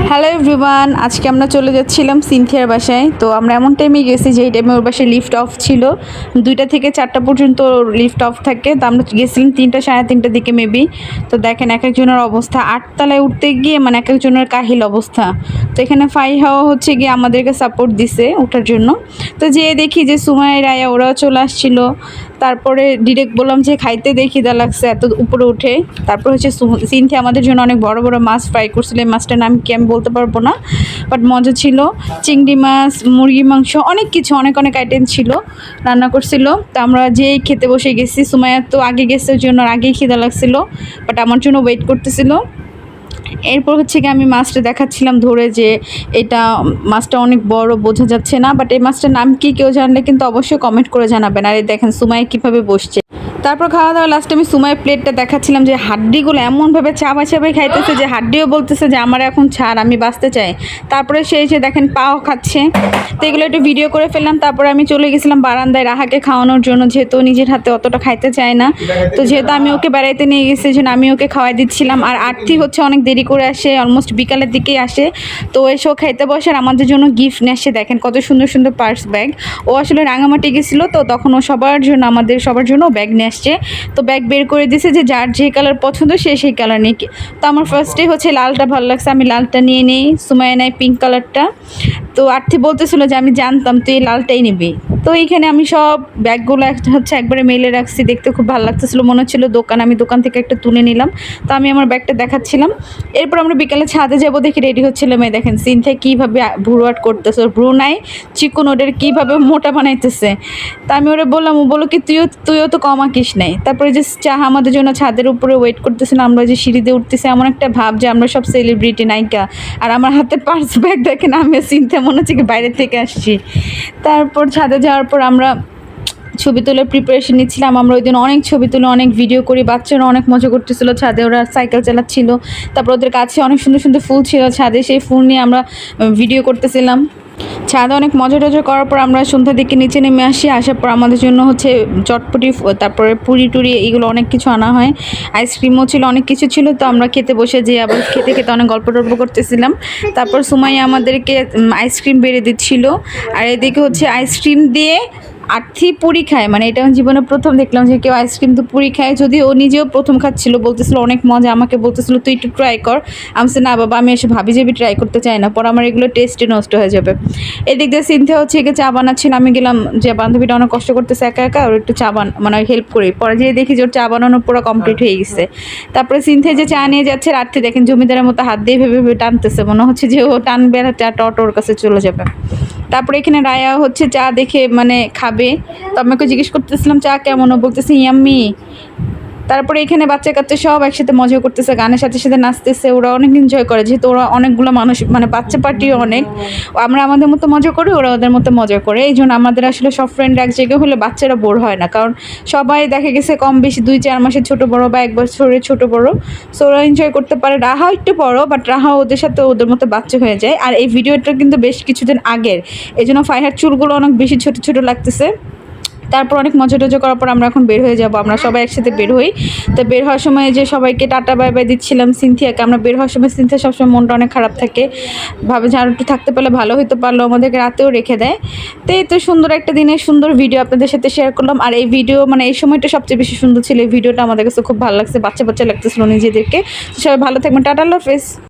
Hello everyone, আজকে আমরা চলে যাচ্ছিলাম সিনথিয়ার বাসায়। তো আমরা এমন টাইমে গেছি যেই টাইমে ওর বাসায় লিফট অফ ছিল। 2টা থেকে 4টা পর্যন্ত লিফট অফ থাকে। তো আমরা গেছিলাম 3টা সাড়ে 3টার দিকে মেবি। তো দেখেন এক একজনের অবস্থা, 8তলায় উঠতে গিয়ে মানে এক একজনের কাহিল অবস্থা। তো এখানে হাওয়া হচ্ছে গিয়ে আমাদেরকে সাপোর্ট দিছে ওঠার জন্য। তো যেয়ে দেখি যে সুমাইয়া, রায়া ওরাও চলে আসছিল। তারপরে ডিরেক্ট বললাম যে খাইতে দেখি দা লাগছে এত উপরে উঠে। তারপর হচ্ছে সিনথিয়া আমাদের জন্য অনেক বড় বড় মাছ ফ্রাই করছিল। এই মাছটার নাম কি আমি বলতে পারবো না, বাট মজা ছিল। চিংড়ি মাছ, মুরগি মাংস, অনেক কিছু, অনেক অনেক আইটেম ছিল, রান্না করছিল। তো আমরা যেই খেতে বসে গেছি, সুমাইয়া তো আগে গেছে, ওর জন্য আগেই খিদা লাগছিল, বাট আমার জন্য ওয়েট করতেছিল। এরপর হচ্ছে কি আমি মাছটা দেখাচ্ছিলাম ধরে যে এটা মাছটা অনেক বড়, বোঝা যাচ্ছে না, বাট এই মাছটার নাম কি কেউ জানলে কিন্তু অবশ্যই কমেন্ট করে জানাবেন। আর এই দেখেন সুমাইয়া কীভাবে বসছে। তারপর খাওয়া দাওয়া লাস্টে আমি সুমাইয়ের প্লেটটা দেখাচ্ছিলাম যে হাড্ডিগুলো এমনভাবে চাবাই চাবাই খাইতেছে যে হাড্ডিও বলতেছে যে আমার এখন ছাড়, আমি বাঁচতে চাই। তারপরে সে এসে দেখেন পাও খাচ্ছে। তো এগুলো একটু ভিডিও করে ফেললাম। তারপরে আমি চলে গেছিলাম বারান্দায় রাহাকে খাওয়ানোর জন্য, যেহেতু নিজের হাতে অতটা খাইতে চায় না। তো যেহেতু আমি ওকে বেড়াইতে নিয়ে গেছি, যেন আমি ওকে খাওয়াই দিচ্ছিলাম। আর আরতি হচ্ছে অনেক দেরি করে আসে, অলমোস্ট বিকালের দিকেই আসে। তো এসেও খাইতে বসে আর আমাদের জন্য গিফট নিয়ে আসে। দেখেন কত সুন্দর সুন্দর পার্স ব্যাগ। ও আসলে রাঙামাটি গেছিলো, তো তখন ও সবার জন্য, আমাদের সবার জন্য ব্যাগ নিয়ে আসছে। তো ব্যাগ বের করে দিছে যে যার যে কালার পছন্দ সে সেই কালার নিয়ে। তো আমার ফার্স্টে হচ্ছে লালটা ভালো লাগছে, আমি লালটা নিয়ে নেই। সুমাইয়া নেয় পিঙ্ক কালারটা। তো আর্থি বলতেছিল যে আমি জানতাম তুই এই লালটাই নিবি। তো এইখানে আমি সব ব্যাগগুলো হচ্ছে একবারে মেলে রাখছি, দেখতে খুব ভালো লাগতেছিলো, মনে হচ্ছিল দোকান, আমি দোকান থেকে একটা তুলে নিলাম। তো আমি আমার ব্যাগটা দেখাচ্ছিলাম। এরপর আমরা বিকালে ছাদে যাবো, দেখি রেডি হচ্ছিলাম। এই দেখেন সিনথিয়া কীভাবে ভ্রু আর্ট করতেছে, ওর ভ্রু নাই, চিকন, ওদের কীভাবে মোটা বানাইতেছে। তা আমি ওরা বললাম, ও বলো কি তুইও তো কম আঁকিস নাই। তারপরে যে চাহা আমাদের জন্য ছাদের উপরে ওয়েট করতেছিলাম, আমরা যে সিঁড়িতে উঠতেছি, এমন একটা ভাব যে আমরা সব সেলিব্রিটি নায়িকা। আর আমার হাতে পার্স ব্যাগ দেখেন, আমি চিন্তা মনে হচ্ছে কি বাইরে থেকে আসছি। তারপর ছাদে যাওয়ার পর আমরা ছবি তোলার প্রিপারেশন নিচ্ছিলাম। আমরা ওই দিন অনেক ছবি তুলে অনেক ভিডিও করি, বাচ্চারা অনেক মজা করতেছিল ছাদে, ওরা সাইকেল চালাচ্ছিল। তারপর ওদের কাছে অনেক সুন্দর সুন্দর ফুল ছিল ছাদে, সেই ফুল নিয়ে আমরা ভিডিও করতেছিলাম। ছাদে অনেক মজা টজা করার পর আমরা সন্ধ্যার দিকে নিচে নেমে আসি। আসার পর আমাদের জন্য হচ্ছে চটপটি, তারপরে পুরি টুরি, এগুলো অনেক কিছু আনা হয়। আইসক্রিমও ছিল, অনেক কিছু ছিল। তো আমরা খেতে বসে যেয়ে আবার খেতে খেতে অনেক গল্প টল্প করতেছিলাম। তারপর সুমাইয়া আমাদেরকে আইসক্রিম বেড়ে দিচ্ছিল। আর এদিকে হচ্ছে আইসক্রিম দিয়ে আর্থি পুরি খায়, মানে এটা জীবনে প্রথম দেখলাম যে কেউ আইসক্রিম তো পুরি খায়। যদি ও নিজেও প্রথম খাচ্ছিল, বলতেছিল অনেক মজা, আমাকে বলতেছিল তুই একটু ট্রাই কর। আমি না বাবা, আমি এসে ভাবি যাবি ট্রাই করতে চাই না, পর আমার এগুলো টেস্টে নষ্ট হয়ে যাবে। এদিক দিয়ে সিনথিয়া হচ্ছে একে চা বানাচ্ছিল। আমি গেলাম যে বান্ধবীটা অনেক কষ্ট করতেছে একা একা, ওর একটু চা মানে হেল্প করি। পরে যেয়ে দেখি যে ওর চা বানানো পুরো কমপ্লিট হয়ে গেছে। তারপরে সিনথিয়া যে চা নিয়ে যাচ্ছে, আর্থি দেখেন জমিদারের মতো হাত দিয়ে ভেবে ভেবে টানতেছে, মনে হচ্ছে যে ও টানবে আর চা টট ওর কাছে চলে যাবে। তারপরে এখানে রায়া হচ্ছে চা দেখে মানে খাবে। তো আমাকে জিজ্ঞেস করতেছিলাম চা কেমন, ও বলতেছে ইয়াম্মি। তারপরে এখানে বাচ্চা কাচ্চা সব একসাথে মজা করতেছে, গানের সাথে সাথে নাচতেছে, ওরা অনেক এনজয় করে, যেহেতু ওরা অনেকগুলো মানুষ, মানে বাচ্চা পার্টিও অনেক। আমরা আমাদের মতো মজা করি, ওরা ওদের মতো মজা করে। এই জন্য আমাদের আসলে সব ফ্রেন্ড এক জায়গায় হলে বাচ্চারা বোর হয় না, কারণ সবাই দেখা গেছে কম বেশি 2-4 মাসের ছোটো বড়ো বা 1 বছরের ছোটো বড়ো। সো ওরা এনজয় করতে পারে। রাহাও একটু বড়ো, বাট রাহাও ওদের সাথে ওদের মতো বাচ্চা হয়ে যায়। আর এই ভিডিওটা কিন্তু বেশ কিছুদিন আগের, এই জন্য ফাইহার চুলগুলো অনেক বেশি ছোটো ছোটো লাগতেছে। তারপর অনেক মজা টজা করার পর আমরা এখন বের হয়ে যাব। আমরা সবাই একসাথে বের হই। তো বের হওয়ার সময় যে সবাইকে টাটা বাই বাই দিচ্ছিলাম সিনথিয়াকে। আমরা বের হওয়ার সময় সিনথিয়া সবসময় মনটা অনেক খারাপ থাকে, ভাবে যে আর একটু থাকতে পারলে ভালো হতে পারলো, আমাদেরকে রাতেও রেখে দেয়। তো এই তো সুন্দর একটা দিনের সুন্দর ভিডিও আপনাদের সাথে শেয়ার করলাম। আর এই ভিডিও মানে এই সময়টা সবচেয়ে বেশি সুন্দর ছিল। এই ভিডিওটা আমাদের কাছে খুব ভালো লাগছে, বাচ্চা বাচ্চা লাগতেছিল নিজেদেরকে। সবাই ভালো থাকবেন, টাটা, আল্লাহ হাফেজ।